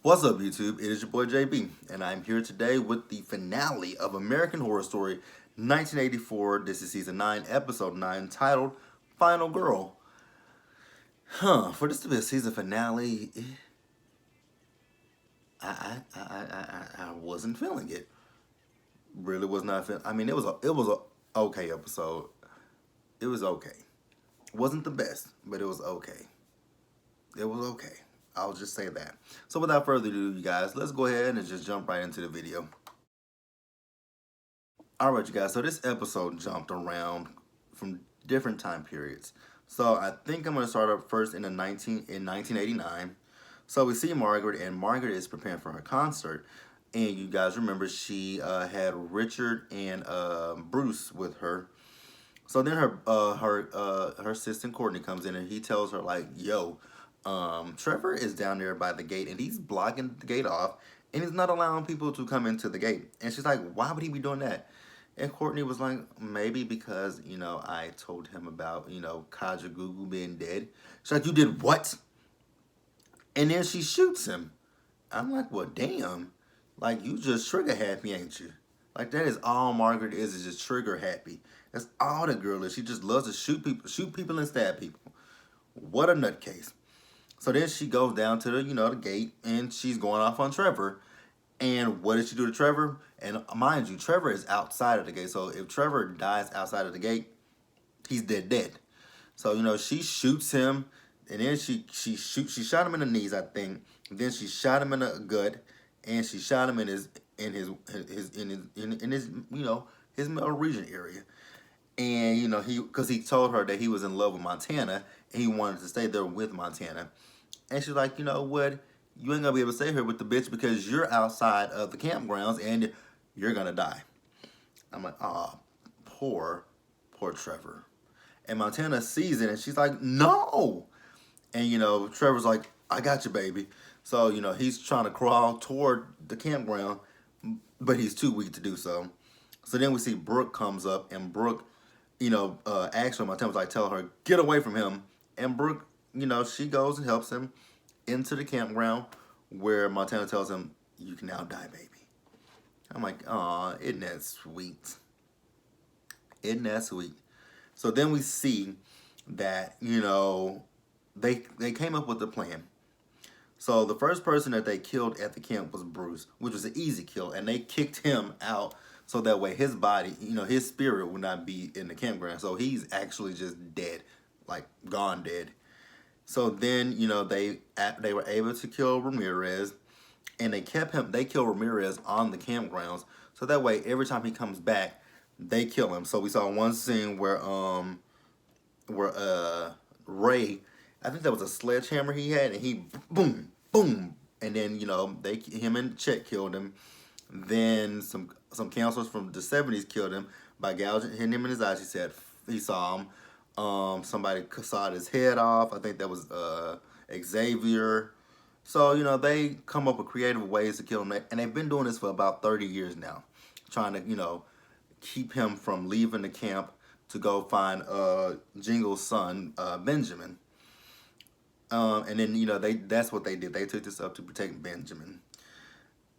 What's up, YouTube? It is your boy JB, and I'm here today with the finale of American Horror Story 1984. This is season 9, episode 9, titled Final Girl. For this to be a season finale, I wasn't feeling it. Really was not feeling. I mean, it was a okay episode. It was okay. Wasn't the best, but it was okay. It was okay. I'll just say that. So without further ado, you guys, let's go ahead and just jump right into the video. All right, you guys. So this episode jumped around from different time periods. So I think I'm gonna start up first in 1989. So we see Margaret, and Margaret is preparing for her concert. And you guys remember she had Richard and Bruce with her. So then her assistant Courtney comes in, and he tells her like, "Yo, Trevor is down there by the gate, and he's blocking the gate off, and he's not allowing people to come into the gate." And she's like, "Why would he be doing that?" And Courtney was like, "Maybe because I told him about Kaja Gugu being dead." She's like, "You did what?" And then she shoots him. I'm like, "Well, damn, like you just trigger happy, ain't you?" Like that is all Margaret is just trigger happy. That's all the girl is. She just loves to shoot people and stab people. What a nutcase. So then she goes down to the gate, and she's going off on Trevor. And what did she do to Trevor? And mind you, Trevor is outside of the gate. So if Trevor dies outside of the gate, he's dead. So she shoots him, and then she shot him in the knees, I think. Then she shot him in the gut, and she shot him in his middle region area. And because he told her that he was in love with Montana, and he wanted to stay there with Montana. And she's like, "You know what? You ain't gonna be able to stay here with the bitch because you're outside of the campgrounds and you're gonna die." I'm like, "Oh, poor Trevor." And Montana sees it, and she's like, "No." And Trevor's like, "I got you, baby." So he's trying to crawl toward the campground, but he's too weak to do so. So then we see Brooke comes up, and Brooke, actually Montana was like, "Tell her get away from him." And Brooke, she goes and helps him into the campground, where Montana tells him, "You can now die, baby." I'm like, "Aw, isn't that sweet? Isn't that sweet?" So then we see that they came up with a plan. So the first person that they killed at the camp was Bruce, which was an easy kill, and they kicked him out so that way his body, his spirit would not be in the campground. So he's actually just dead, like gone dead. So then, they were able to kill Ramirez, and they kill Ramirez on the campgrounds. So that way, every time he comes back, they kill him. So we saw one scene where Ray, I think that was a sledgehammer he had, and he boom boom, and then him and Chet killed him. Then some counselors from the '70s killed him by hitting him in his eyes. He said he saw him. Somebody sawed his head off. I think that was Xavier. So they come up with creative ways to kill him, and they've been doing this for about 30 years now, trying to keep him from leaving the camp to go find Jingle's son Benjamin. And then that's what they did. They took this up to protect Benjamin.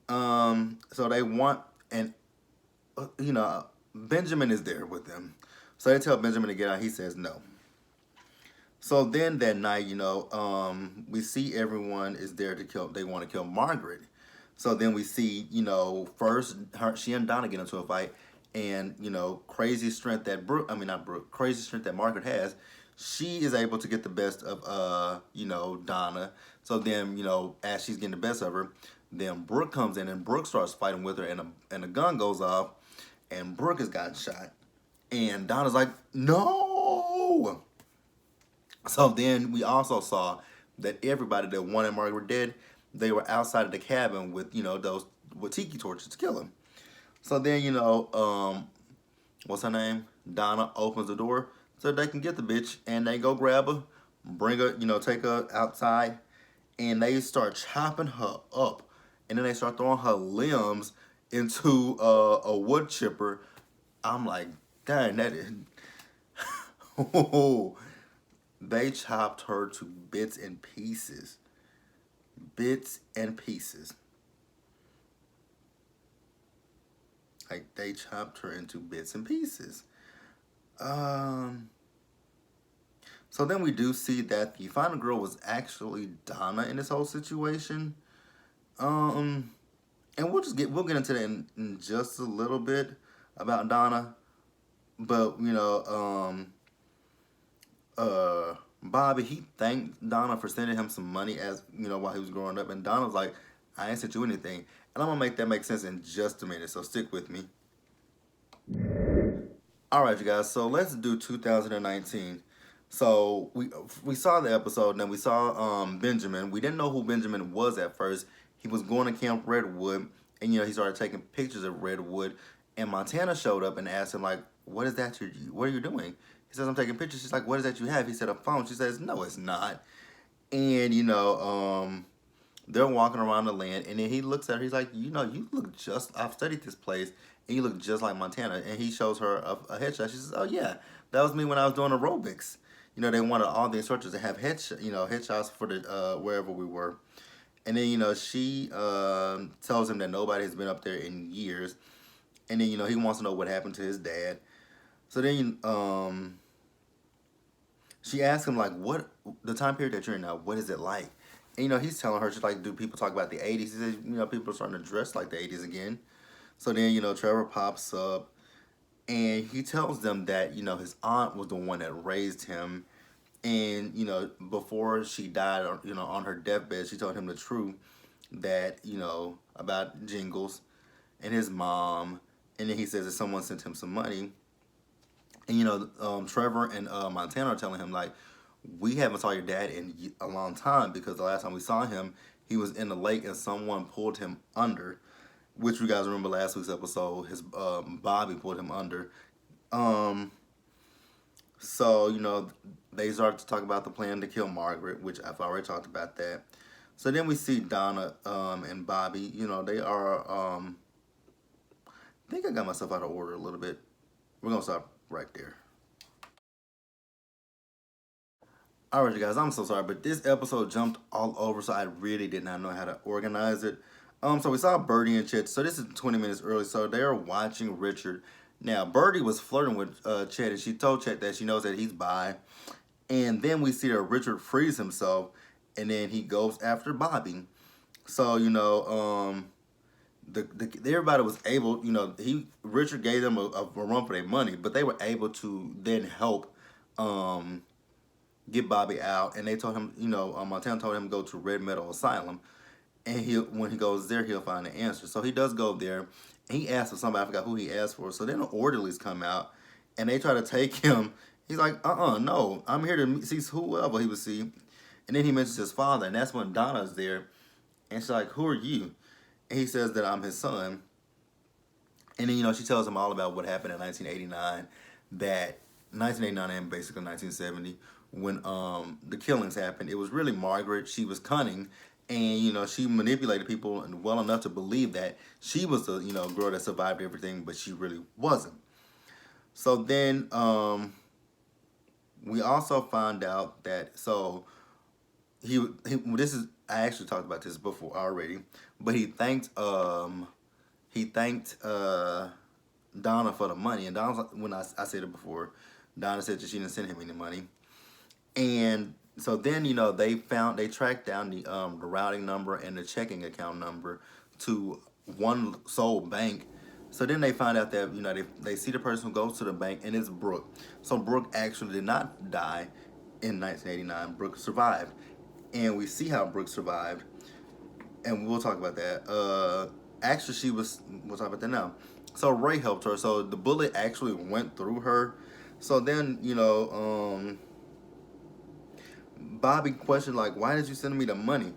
So they want, and Benjamin is there with them. So they tell Benjamin to get out. He says no. So then that night, we see everyone is there to kill. They want to kill Margaret. So then we see, first she and Donna get into a fight, and crazy strength that not Brooke, crazy strength that Margaret has. She is able to get the best of Donna. So then as she's getting the best of her, then Brooke comes in, and Brooke starts fighting with her, and a gun goes off, and Brooke has gotten shot, and Donna's like, "No." So then we also saw that everybody that wanted Margaret dead, they were outside of the cabin with those with tiki torches to kill him. So then what's her name? Donna opens the door so they can get the bitch, and they go grab her, bring her, take her outside, and they start chopping her up, and then they start throwing her limbs into a wood chipper. I'm like, dang, that is. They chopped her to bits and pieces. bits and pieces. Like they chopped her into bits and pieces. Um, so then we do see that the final girl was actually Donna in this whole situation. Um, and we'll get into that in just a little bit about Donna. But Bobby, he thanked Donna for sending him some money as while he was growing up, and Donna was like, "I ain't sent you anything," and I'm gonna make that make sense in just a minute. So stick with me. All right, you guys. So let's do 2019. So we saw the episode, and then we saw Benjamin. We didn't know who Benjamin was at first. He was going to Camp Redwood, and he started taking pictures of Redwood. And Montana showed up and asked him like, "What is that? What are you doing?" He says, "I'm taking pictures." She's like, "What is that you have?" He said, "A phone." She says, "No, it's not." And they're walking around the land, and then he looks at her. He's like, "You look just. I've studied this place, and you look just like Montana." And he shows her a headshot. She says, "Oh yeah, that was me when I was doing aerobics." They wanted all the instructors to have headshots for the wherever we were. And then she tells him that nobody has been up there in years, and then he wants to know what happened to his dad. So then she asks him like, "What the time period that you're in now? What is it like?" And he's telling her, she's like, "Do people talk about the '80s?" He says, "People are starting to dress like the '80s again." So then Trevor pops up, and he tells them that his aunt was the one that raised him, and before she died, or on her deathbed, she told him the truth that about Jingles and his mom, and then he says that someone sent him some money. And Trevor and Montana are telling him like, "We haven't saw your dad in a long time because the last time we saw him, he was in the lake and someone pulled him under." Which you guys remember last week's episode, his Bobby pulled him under. Um, so they start to talk about the plan to kill Margaret, which I've already talked about that. So then we see Donna and Bobby. They are. I think I got myself out of order a little bit. We're gonna stop right there. All right, you guys. I'm so sorry, but this episode jumped all over, so I really did not know how to organize it. So we saw Birdie and Chet. So this is 20 minutes early. So they're watching Richard. Now Birdie was flirting with Chet, and she told Chet that she knows that he's bi. And then we see that Richard frees himself, and then he goes after Bobby. So everybody was able. Richard gave them a run for their money, but they were able to then help get Bobby out. And they told him, Montana told him to go to Red Meadow Asylum, and when he goes there, he'll find the answer. So he does go there, and he asks for somebody. I forgot who he asked for. So then the orderlies come out, and they try to take him. He's like, no, I'm here to see whoever he would see. And then he mentions his father, and that's when Donna's there. And she's like, "Who are you?" And he says that I'm his son. And then, she tells him all about what happened in 1989, that 1989 and basically 1970, when the killings happened. It was really Margaret. She was cunning, and, she manipulated people well enough to believe that she was the, girl that survived everything, but she really wasn't. So then we also found out that, so this is, I actually talked about this before already, but he thanked Donna for the money, and Donna, when I said it before, Donna said that she didn't send him any money. And so then they tracked down the routing number and the checking account number to one sole bank. So then they find out that they see the person who goes to the bank, and it's Brooke. So Brooke actually did not die in 1989. Brooke survived, and we see how Brooke survived, and we'll talk about that. Actually, we'll talk about that now. So Ray helped her. So the bullet actually went through her. So then Bobby questioned like, "Why did you send me the money?"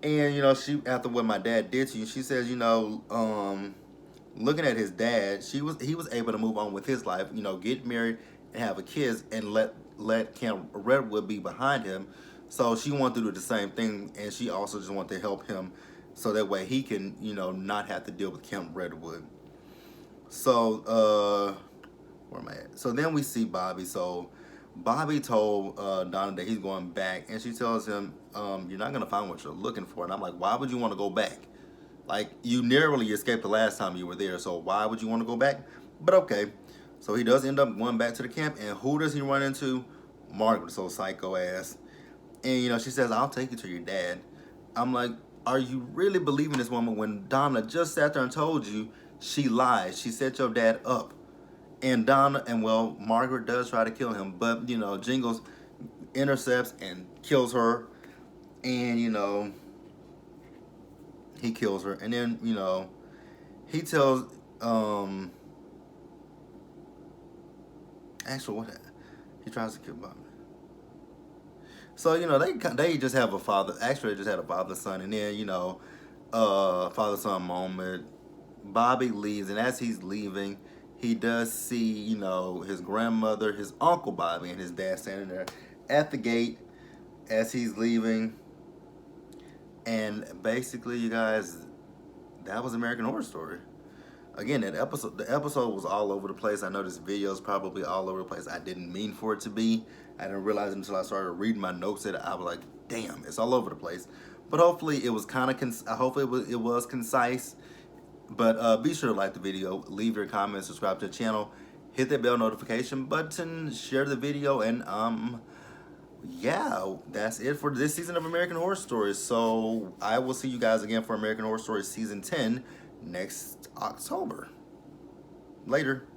And she, after what my dad did to you, she says, looking at his dad, he was able to move on with his life, get married and have a kids, and let Camp Redwood be behind him. So she wanted to do the same thing, and she also just wanted to help him, so that way he can not have to deal with Camp Redwood. So where am I at? So then we see Bobby. So Bobby told Donna that he's going back, and she tells him, "You're not gonna find what you're looking for." And I'm like, "Why would you want to go back? Like, you narrowly escaped the last time you were there, so why would you want to go back?" But okay, so he does end up going back to the camp, and who does he run into? Margaret, so psycho ass. And she says, "I'll take you to your dad." I'm like, are you really believing this woman when Donna just sat there and told you she lied? She set your dad up. And Margaret does try to kill him, but Jingles intercepts and kills her, and he kills her, and then he tells actually what he tries to kill Bobby. So they just have a father. Actually, they just had a father son, and then father son moment. Bobby leaves, and as he's leaving, he does see his grandmother, his uncle Bobby, and his dad standing there at the gate as he's leaving. And basically, you guys, that was American Horror Story. Again, the episode was all over the place. I know this video is probably all over the place. I didn't mean for it to be. I didn't realize it until I started reading my notes that I was like, damn, it's all over the place. But hopefully it was kind of, hopefully it was concise. But be sure to like the video, leave your comments, subscribe to the channel, hit that bell notification button, share the video, and yeah, that's it for this season of American Horror Stories. So I will see you guys again for American Horror Stories Season 10 next October. Later.